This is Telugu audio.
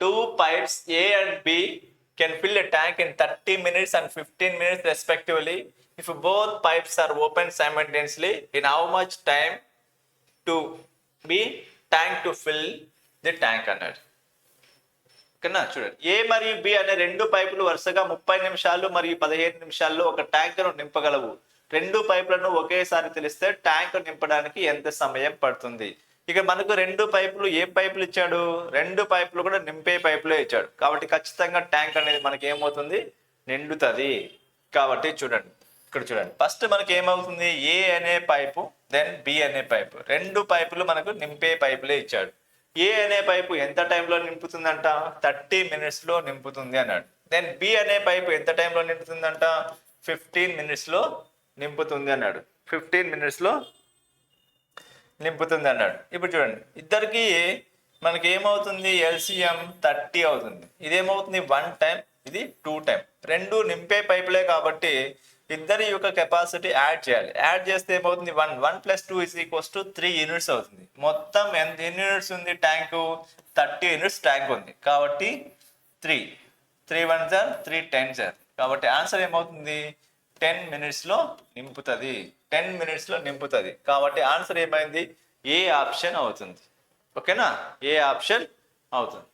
Two pipes A and B can fill a tank in 30 minutes and 15 minutes respectively. If both pipes are open simultaneously, in how much time to be tank to fill the tank అన్నాడు. ఓకేనా, చూడండి, ఏ మరియు బి అనే రెండు పైపులు వరుసగా 30 నిమిషాలు మరియు 15 నిమిషాల్లో ఒక ట్యాంకును నింపగలవు. రెండు పైపులను ఒకేసారి తెలిస్తే ట్యాంక్ నింపడానికి ఎంత సమయం పడుతుంది? ఇక మనకు రెండు పైపులు, ఏ పైపులు ఇచ్చాడు? రెండు పైపులు కూడా నింపే పైపులే ఇచ్చాడు. కాబట్టి ఖచ్చితంగా ట్యాంక్ అనేది మనకి ఏమవుతుంది? నిండుతుంది. కాబట్టి చూడండి, ఇక్కడ చూడండి, ఫస్ట్ మనకి ఏమవుతుంది? ఏ అనే పైపు, దెన్ బి అనే పైపు, రెండు పైపులు మనకు నింపే పైపులే ఇచ్చాడు. ఏ అనే పైపు ఎంత టైంలో నింపుతుందంట? 30 minutesలో నింపుతుంది అన్నాడు. దెన్ బి అనే పైపు ఎంత టైంలో నింపుతుందంట? 15 minutesలో నింపుతుంది అన్నాడు. 15 minutesలో నింపుతుంది అన్నాడు. ఇప్పుడు చూడండి, ఇద్దరికి మనకి ఏమవుతుంది? ఎల్సిఎం 30 అవుతుంది. ఇదేమవుతుంది? 1 టైం, ఇది 2 టైం. రెండు నింపే పైపులే కాబట్టి ఇద్దరి యొక్క కెపాసిటీ యాడ్ చేయాలి. యాడ్ చేస్తే ఏమవుతుంది? 1 + 2 = 3 యూనిట్స్ అవుతుంది. మొత్తం ఎన్ని యూనిట్స్ ఉంది ట్యాంకు? 30 యూనిట్స్ ట్యాంక్ ఉంది. కాబట్టి 3 1 సార్ 3 10 సార్. కాబట్టి ఆన్సర్ ఏమవుతుంది? 10 minutesలో నింపుతుంది. 10 minutesలో నింపుతుంది. కాబట్టి ఆన్సర్ ఏమైంది? ఏ ఆప్షన్ అవుతుంది. ఓకేనా, ఏ ఆప్షన్ అవుతుంది.